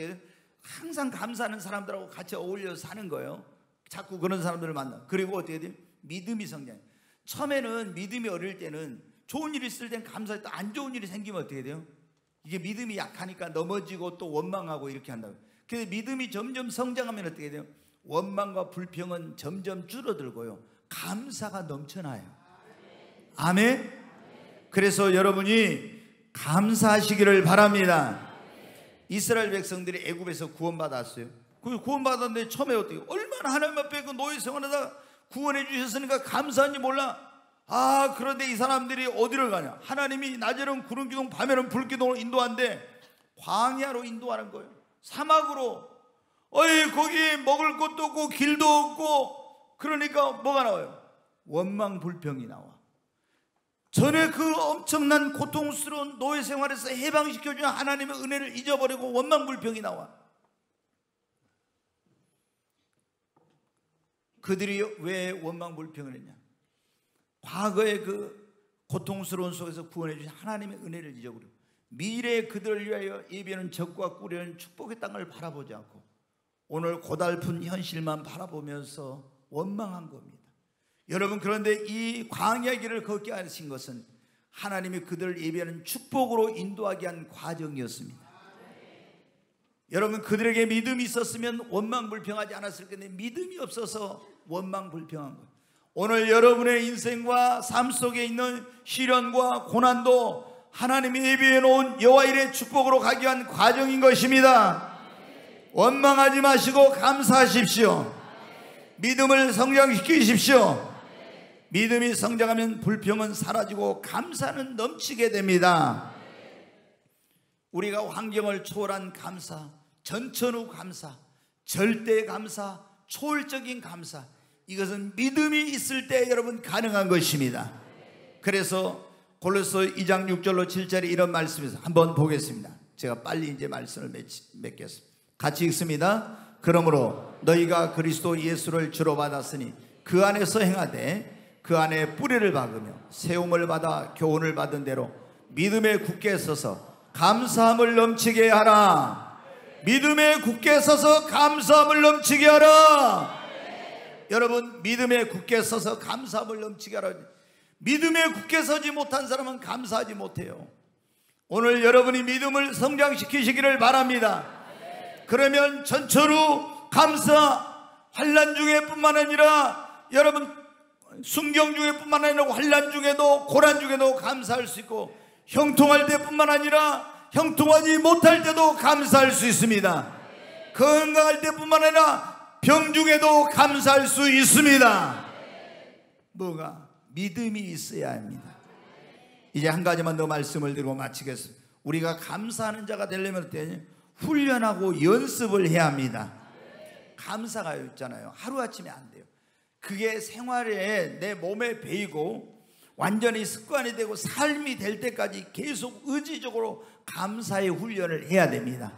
항상 감사하는 사람들하고 같이 어울려서 사는 거예요. 자꾸 그런 사람들을 만나. 그리고 어떻게 돼요? 믿음이 성장해요. 처음에는 믿음이 어릴 때는 좋은 일이 있을 땐 감사했다. 안 좋은 일이 생기면 어떻게 돼요? 이게 믿음이 약하니까 넘어지고 또 원망하고 이렇게 한다고. 그래서 믿음이 점점 성장하면 어떻게 돼요? 원망과 불평은 점점 줄어들고요, 감사가 넘쳐나요. 아멘. 그래서 여러분이 감사하시기를 바랍니다. 이스라엘 백성들이 애굽에서 구원받았어요. 그 구원받았는데 처음에 어떻게, 얼마나 하나님 앞에 그 노예 생활하다가 구원해 주셨으니까 감사한지 몰라. 그런데 이 사람들이 어디를 가냐? 하나님이 낮에는 구름 기둥, 밤에는 불 기둥으로 인도한데 광야로 인도하는 거예요. 사막으로. 거기 먹을 것도 없고 길도 없고, 그러니까 뭐가 나와요? 원망 불평이 나와. 전에 그 엄청난 고통스러운 노예 생활에서 해방시켜주는 하나님의 은혜를 잊어버리고 원망 불평이 나와. 그들이 왜 원망 불평을 했냐? 과거의 그 고통스러운 속에서 구원해 주신 하나님의 은혜를 잊어버리고 미래에 그들을 위하여 예비하는 적과 꾸려는 축복의 땅을 바라보지 않고 오늘 고달픈 현실만 바라보면서 원망한 겁니다. 여러분, 그런데 이 광야 길을 걷게 하신 것은 하나님이 그들을 예비하는 축복으로 인도하게 한 과정이었습니다. 여러분, 그들에게 믿음이 있었으면 원망 불평하지 않았을 텐데 믿음이 없어서 원망 불평한 거예요. 오늘 여러분의 인생과 삶 속에 있는 시련과 고난도 하나님이 예비해 놓은 여호와 일의 축복으로 가기 위한 과정인 것입니다. 원망하지 마시고 감사하십시오. 믿음을 성장시키십시오. 믿음이 성장하면 불평은 사라지고 감사는 넘치게 됩니다. 우리가 환경을 초월한 감사, 전천후 감사, 절대 감사, 초월적인 감사, 이것은 믿음이 있을 때 여러분 가능한 것입니다. 그래서 골로새 2장 6절로 7절에 이런 말씀에서 한번 보겠습니다. 제가 빨리 이제 말씀을 맺겠습니다. 같이 읽습니다. 그러므로 너희가 그리스도 예수를 주로 받았으니 그 안에서 행하되 그 안에 뿌리를 박으며 세움을 받아 교훈을 받은 대로 믿음에 굳게 서서 감사함을 넘치게 하라. 믿음에 굳게 서서 감사함을 넘치게 하라. 여러분, 믿음에 굳게 서서 감사함을 넘치게 하라. 믿음에 굳게 서지 못한 사람은 감사하지 못해요. 오늘 여러분이 믿음을 성장시키시기를 바랍니다. 그러면 전처로 감사, 환난 중에 뿐만 아니라 여러분 순경 중에 뿐만 아니라 환난 중에도 고난 중에도 감사할 수 있고, 형통할 때뿐만 아니라 형통하지 못할 때도 감사할 수 있습니다. 건강할 때뿐만 아니라 병 중에도 감사할 수 있습니다. 뭐가? 믿음이 있어야 합니다. 이제 한 가지만 더 말씀을 드리고 마치겠습니다. 우리가 감사하는 자가 되려면 어때요? 훈련하고 연습을 해야 합니다. 감사가 있잖아요, 하루아침에 안 돼요. 그게 생활에 내 몸에 배이고 완전히 습관이 되고 삶이 될 때까지 계속 의지적으로 감사의 훈련을 해야 됩니다.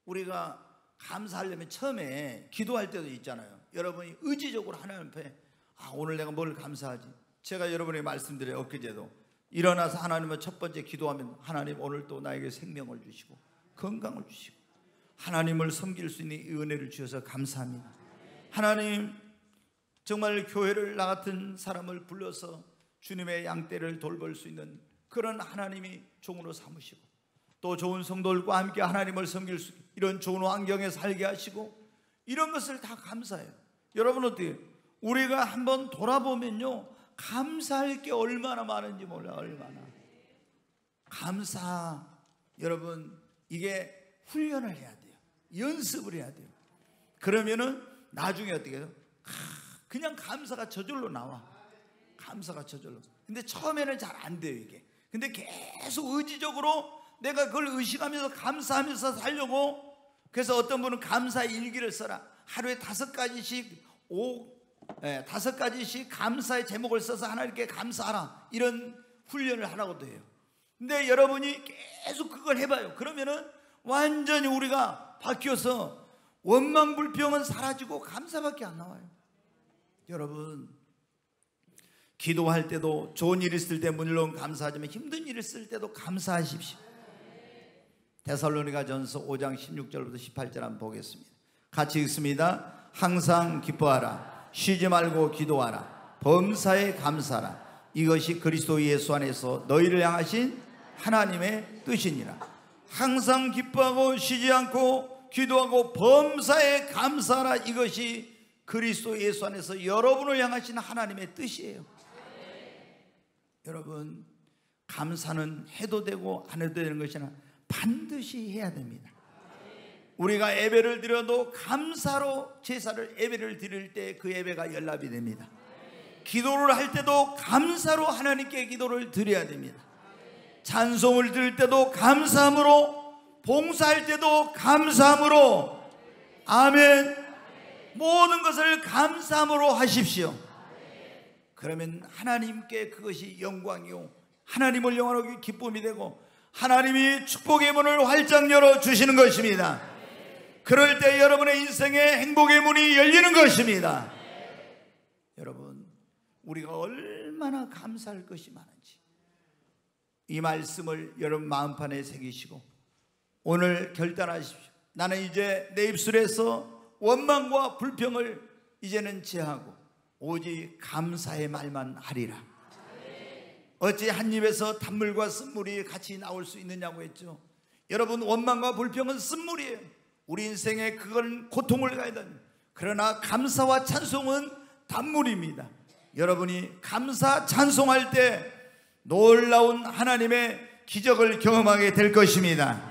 우리가 감사하려면 처음에 기도할 때도 있잖아요. 여러분이 의지적으로 하나님 앞에 오늘 내가 뭘 감사하지? 제가 여러분에게 말씀드려요. 엊그제도 일어나서 하나님을 첫 번째 기도하면 하나님 오늘 또 나에게 생명을 주시고 건강을 주시고 하나님을 섬길 수 있는 은혜를 주셔서 감사합니다. 하나님, 정말 교회를 나 같은 사람을 불러서 주님의 양떼를 돌볼 수 있는 그런 하나님이 종으로 삼으시고 또 좋은 성도들과 함께 하나님을 섬길 수 있는 이런 좋은 환경에 살게 하시고 이런 것을 다 감사해요. 여러분 어때요? 우리가 한번 돌아보면요, 감사할 게 얼마나 많은지 몰라요. 얼마나 감사, 여러분 이게 훈련을 해야 돼요. 연습을 해야 돼요. 그러면은 나중에 어떻게 해요? 그냥 감사가 저절로 나와. 감사가 저절로. 근데 처음에는 잘 안 돼요. 이게 근데 계속 의지적으로 내가 그걸 의식하면서 감사하면서 살려고, 그래서 어떤 분은 감사 일기를 써라. 하루에 5가지씩 감사의 제목을 써서 하나님께 감사하라, 이런 훈련을 하라고도 해요. 근데 여러분이 계속 그걸 해봐요. 그러면은 완전히 우리가 바뀌어서 원망 불평은 사라지고 감사밖에 안 나와요. 여러분, 기도할 때도 좋은 일 있을 때 물론 감사하지만 힘든 일 있을 때도 감사하십시오. 데살로니가전서 5장 16절부터 18절 한번 보겠습니다. 같이 읽습니다. 항상 기뻐하라, 쉬지 말고 기도하라, 범사에 감사하라, 이것이 그리스도 예수 안에서 너희를 향하신 하나님의 뜻이니라. 항상 기뻐하고 쉬지 않고 기도하고 범사에 감사하라, 이것이 그리스도 예수 안에서 여러분을 향하신 하나님의 뜻이에요. 여러분, 감사는 해도 되고 안 해도 되는 것이 아니라 반드시 해야 됩니다. 우리가 예배를 드려도 감사로 제사를, 예배를 드릴 때 그 예배가 연락이 됩니다. 기도를 할 때도 감사로 하나님께 기도를 드려야 됩니다. 찬송을 드릴 때도 감사함으로, 봉사할 때도 감사함으로, 아멘. 모든 것을 감사함으로 하십시오. 그러면 하나님께 그것이 영광이요, 하나님을 영원하게 기쁨이 되고 하나님이 축복의 문을 활짝 열어주시는 것입니다. 그럴 때 여러분의 인생의 행복의 문이 열리는 것입니다. 여러분, 우리가 얼마나 감사할 것이 많은지 이 말씀을 여러분 마음판에 새기시고 오늘 결단하십시오. 나는 이제 내 입술에서 원망과 불평을 이제는 제하고 오직 감사의 말만 하리라. 어찌 한 입에서 단물과 쓴물이 같이 나올 수 있느냐고 했죠. 여러분, 원망과 불평은 쓴물이에요. 우리 인생에 그건 고통을 가야 됩니다. 그러나 감사와 찬송은 단물입니다. 여러분이 감사 찬송할 때 놀라운 하나님의 기적을 경험하게 될 것입니다.